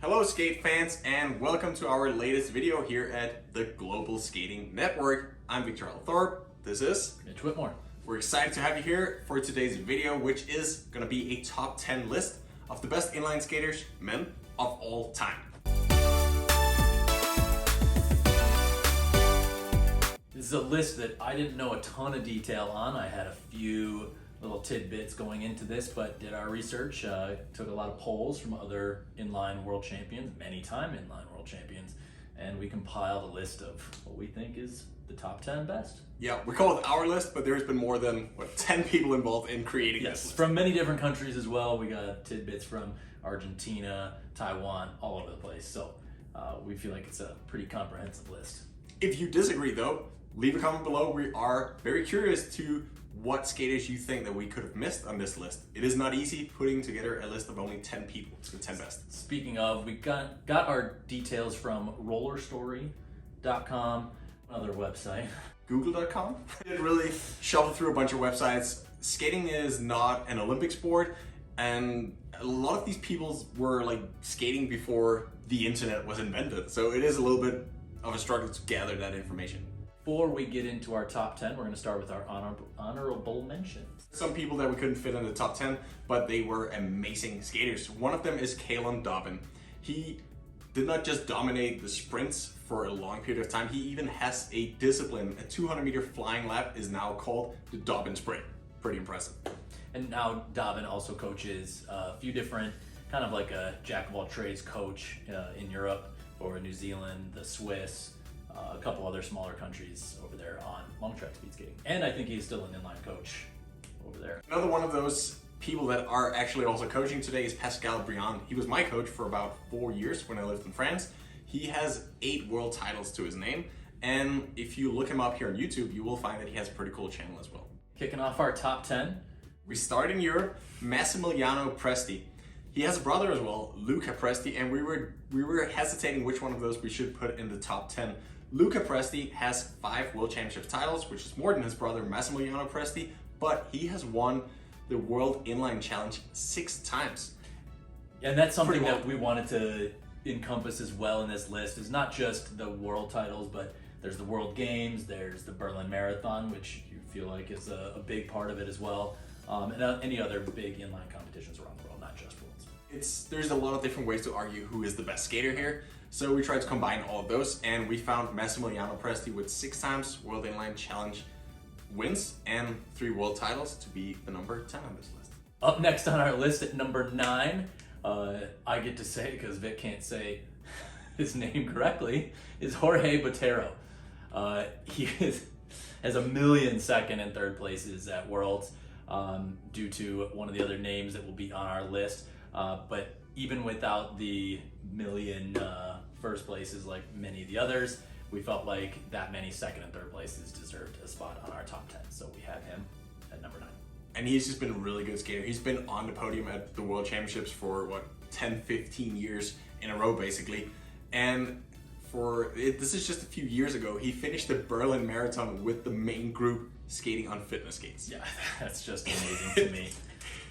Hello skate fans and welcome to our latest video here at the Global Skating Network. I'm Viktor Thorup. This is Mitch Whitmore. We're excited to have you here for today's video, which is going to be a top 10 list of the best inline skaters, men, of all time. This is a list that I didn't know a ton of detail on. I had a few little tidbits going into this, but did our research, took a lot of polls from other inline world champions, many-time inline world champions, and we compiled a list of what we think is the top 10 best. Yeah, we call it our list, but there's been more than 10 people involved in creating this list. From many different countries as well. We got tidbits from Argentina, Taiwan, all over the place. So we feel like it's a pretty comprehensive list. If you disagree though, leave a comment below. We are very curious to what skaters you think that we could have missed on this list. It is not easy putting together a list of only 10 people, the 10 best. Speaking of, we got our details from rollerstory.com, another website. Google.com. I did really shuffle through a bunch of websites. Skating is not an Olympic sport, and a lot of these people were like skating before the internet was invented. So it is a little bit of a struggle to gather that information. Before we get into our top 10, we're going to start with our honorable mentions. Some people that we couldn't fit in the top 10, but they were amazing skaters. One of them is Kalen Dobbin. He did not just dominate the sprints for a long period of time, he even has a discipline. A 200-meter flying lap is now called the Dobbin sprint. Pretty impressive. And now Dobbin also coaches a few different, kind of like a jack-of-all-trades coach in Europe for New Zealand, the Swiss, a couple other smaller countries over there on long track speed skating. And I think he's still an inline coach over there. Another one of those people that are actually also coaching today is Pascal Briand. He was my coach for about 4 years when I lived in France. He has 8 world titles to his name. And if you look him up here on YouTube, you will find that he has a pretty cool channel as well. Kicking off our top 10. We start in Europe, Massimiliano Presti. He has a brother as well, Luca Presti, and we were hesitating which one of those we should put in the top 10. Luca Presti has 5 World Championship titles, which is more than his brother Massimiliano Presti, but he has won the World Inline Challenge 6 times. And that's something that we wanted to encompass as well in this list, is not just the world titles, but there's the World Games, there's the Berlin Marathon, which you feel like is a big part of it as well, and any other big inline competitions around the world, not just worlds. There's a lot of different ways to argue who is the best skater here. So we tried to combine all of those, and we found Massimiliano Presti with 6 times World Inline Challenge wins and 3 world titles to be the number 10 on this list. Up next on our list at number 9, I get to say because Vic can't say his name correctly, is Jorge Botero. He has a million second and third places at Worlds due to one of the other names that will be on our list. But even without the million first places like many of the others, we felt like that many second and third places deserved a spot on our top 10. So we have him at number 9. And he's just been a really good skater. He's been on the podium at the World Championships for 10, 15 years in a row basically. And this is just a few years ago, he finished the Berlin Marathon with the main group skating on fitness skates. Yeah, that's just amazing to me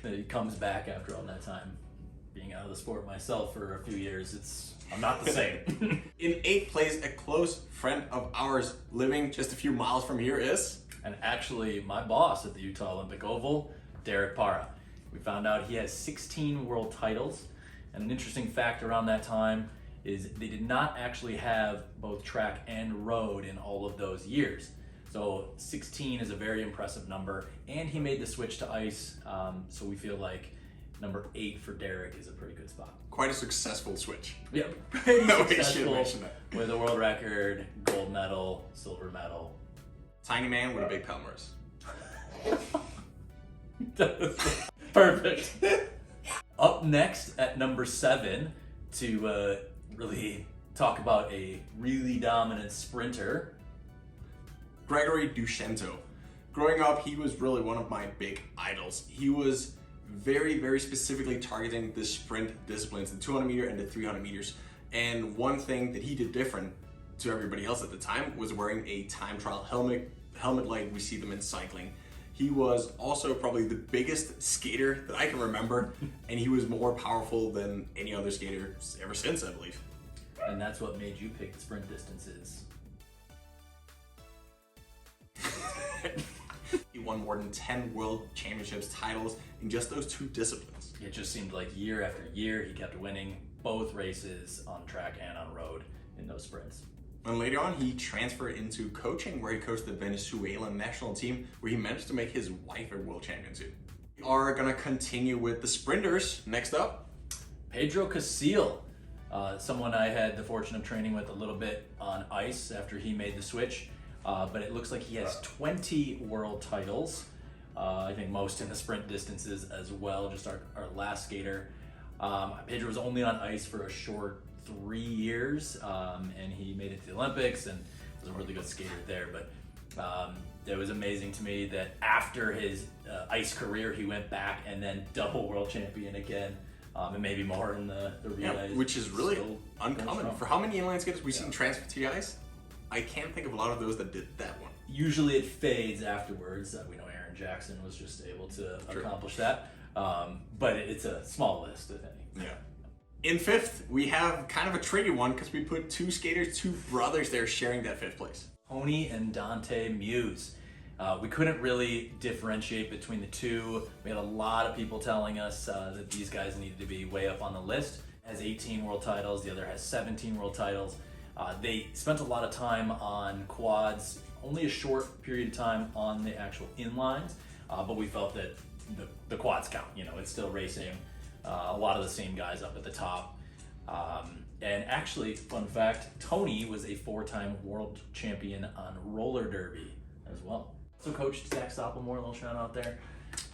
that he comes back after all that time. Being out of the sport myself for a few years, I'm not the same. In 8th place, a close friend of ours living just a few miles from here is... And actually my boss at the Utah Olympic Oval, Derek Parra. We found out he has 16 world titles, and an interesting fact around that time is they did not actually have both track and road in all of those years. So 16 is a very impressive number, and he made the switch to ice, so we feel like number 8 for Derek is a pretty good spot. Quite a successful switch. Yeah, pretty No, successful we should mention that. with a world record, gold medal, silver medal. Tiny man with a big pelmers. Perfect. Up next at number 7 to really talk about a really dominant sprinter, Gregory Ducento. Growing up, he was really one of my big idols. He was very, very specifically targeting the sprint disciplines, the 200 meter and the 300 meters. And one thing that he did different to everybody else at the time was wearing a time trial helmet like we see them in cycling. He was also probably the biggest skater that I can remember, and he was more powerful than any other skater ever since, I believe. And that's what made you pick the sprint distances. He won more than 10 World Championships titles in just those 2 disciplines. It just seemed like year after year he kept winning both races on track and on road in those sprints. And later on, he transferred into coaching, where he coached the Venezuelan national team, where he managed to make his wife a world champion too. We are gonna continue with the sprinters. Next up, Pedro Casil, someone I had the fortune of training with a little bit on ice after he made the switch. But it looks like he has 20 world titles. I think most in the sprint distances as well, just our last skater. Pedro was only on ice for a short 3 years, and he made it to the Olympics and was a really good skater there. But it was amazing to me that after his ice career, he went back and then double world champion again, and maybe more in the relay. which is really uncommon. For how many inline skaters we've seen transfer to the ice, I can't think of a lot of those that did that one. Usually it fades afterwards. We know Aaron Jackson was just able to accomplish that, but it's a small list, if any. Yeah. In 5th, we have kind of a tricky one because we put 2 skaters, 2 brothers there sharing that 5th place. Tony and Dante Muse. We couldn't really differentiate between the 2. We had a lot of people telling us that these guys needed to be way up on the list. Has 18 world titles, the other has 17 world titles. They spent a lot of time on quads, only a short period of time on the actual inlines, but we felt that the quads count. You know, it's still racing. A lot of the same guys up at the top. And actually, fun fact, Tony was a 4-time world champion on roller derby as well. So coached Zach Stoppelmore, a little shout out there,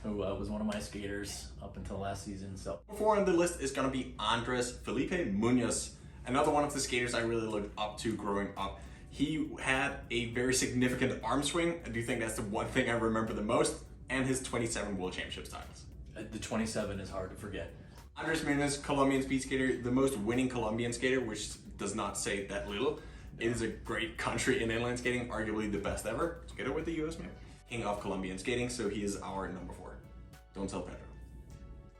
who was one of my skaters up until last season. So 4 on the list is going to be Andres Felipe Munoz, another one of the skaters I really looked up to growing up. He had a very significant arm swing. I do think that's the one thing I remember the most, and his 27 World Championships titles. The 27 is hard to forget. Andres Munoz, Colombian speed skater, the most winning Colombian skater, which does not say that little. It is a great country in inline skating, arguably the best ever, together with the US maybe. King of Colombian skating, so he is our number 4. Don't tell Pedro.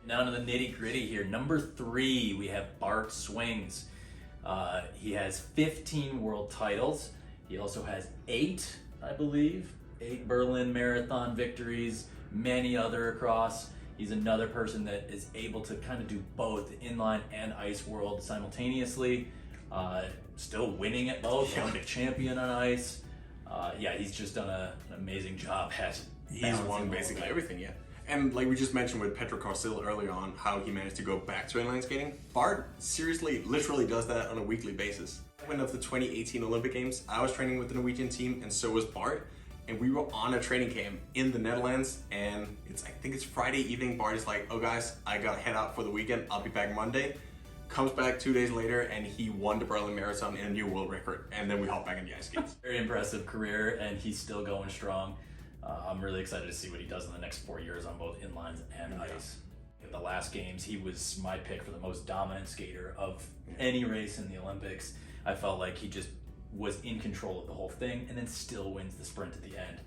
Now to the nitty gritty here. Number 3, we have Bart Swings. He has 15 world titles. He also has 8, I believe, 8 Berlin Marathon victories, many other across. He's another person that is able to kind of do both inline and ice world simultaneously. Still winning at both, Olympic champion on ice. He's just done an amazing job at He's won basically everything, yeah. And like we just mentioned with Pedro Casil earlier on, how he managed to go back to inline skating, Bart seriously, literally does that on a weekly basis. When of the 2018 Olympic Games, I was training with the Norwegian team, and so was Bart. And we were on a training camp in the Netherlands, and I think it's Friday evening. Bart is like, "Oh guys, I gotta head out for the weekend. I'll be back Monday." Comes back 2 days later, and he won the Berlin Marathon in a new world record. And then we hop back in the ice skates. Very impressive career, and he's still going strong. I'm really excited to see what he does in the next 4 years on both inlines and ice. In the last games, he was my pick for the most dominant skater of any race in the Olympics. I felt like he just was in control of the whole thing, and then still wins the sprint at the end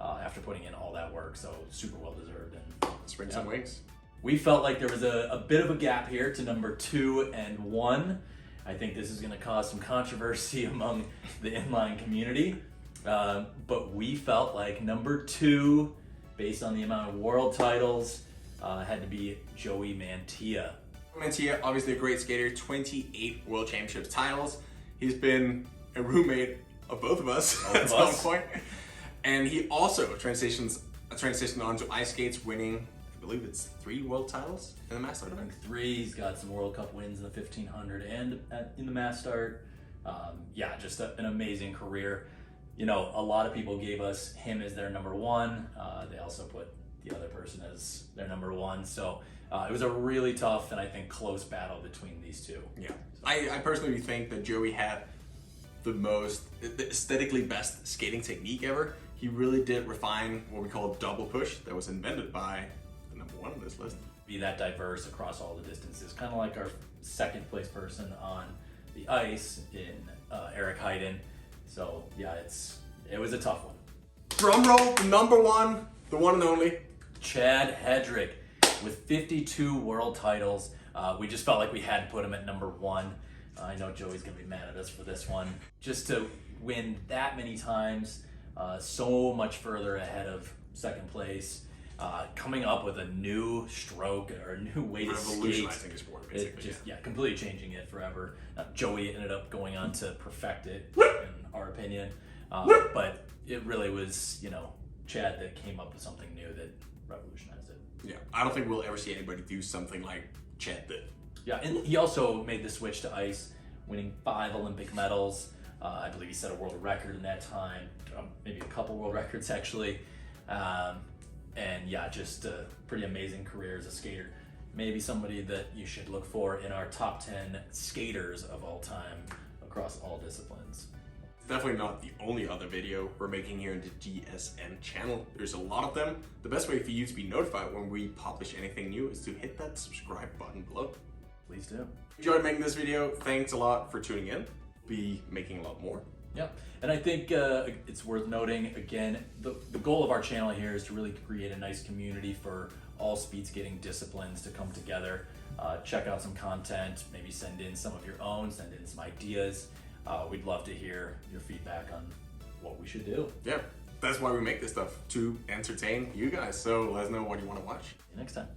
after putting in all that work. So super well deserved. And Springs and wings. we felt like there was a bit of a gap here to number 2 and 1. I think this is going to cause some controversy among the inline community. But we felt like number 2, based on the amount of world titles, had to be Joey Mantilla. Mantilla, obviously a great skater, 28 World Championships titles. He's been a roommate of both of us at some point. And he also transitioned onto ice skates, winning, I believe it's 3 world titles in the mass start event. 3, he's got some World Cup wins in the 1500 and in the mass start. Just an amazing career. You know, a lot of people gave us him as their number 1. They also put the other person as their number 1. So it was a really tough and I think close battle between these 2. Yeah. I personally think that Joey had the aesthetically best skating technique ever. He really did refine what we call double push that was invented by the number 1 on this list. Be that diverse across all the distances, kind of like our second place person on the ice in Eric Heiden. So yeah, it was a tough one. Drum roll, number 1, the one and only Chad Hedrick with 52 world titles. We just felt like we had to put him at number 1. I know Joey's gonna be mad at us for this one. Just to win that many times, so much further ahead of second place, coming up with a new stroke or a new way to skate. Revolutionizing the sport, basically. Completely changing it forever. Joey ended up going on to perfect it, in our opinion. But it really was, Chad that came up with something new that revolutionized it. Yeah, I don't think we'll ever see anybody do something like Chad did. Yeah, and he also made the switch to ice, winning 5 Olympic medals. I believe he set a world record in that time, maybe a couple world records actually. And yeah, just a pretty amazing career as a skater. Maybe somebody that you should look for in our top 10 skaters of all time across all disciplines. Definitely not the only other video we're making here in the GSN channel. There's a lot of them. The best way for you to be notified when we publish anything new is to hit that subscribe button below. Please do. Enjoyed making this video. Thanks a lot for tuning in. Be making a lot more. Yeah, and I think it's worth noting, again, the goal of our channel here is to really create a nice community for all speed skating disciplines to come together. Check out some content, maybe send in some of your own, send in some ideas. We'd love to hear your feedback on what we should do. Yeah, that's why we make this stuff, to entertain you guys. So let us know what you want to watch. See you next time.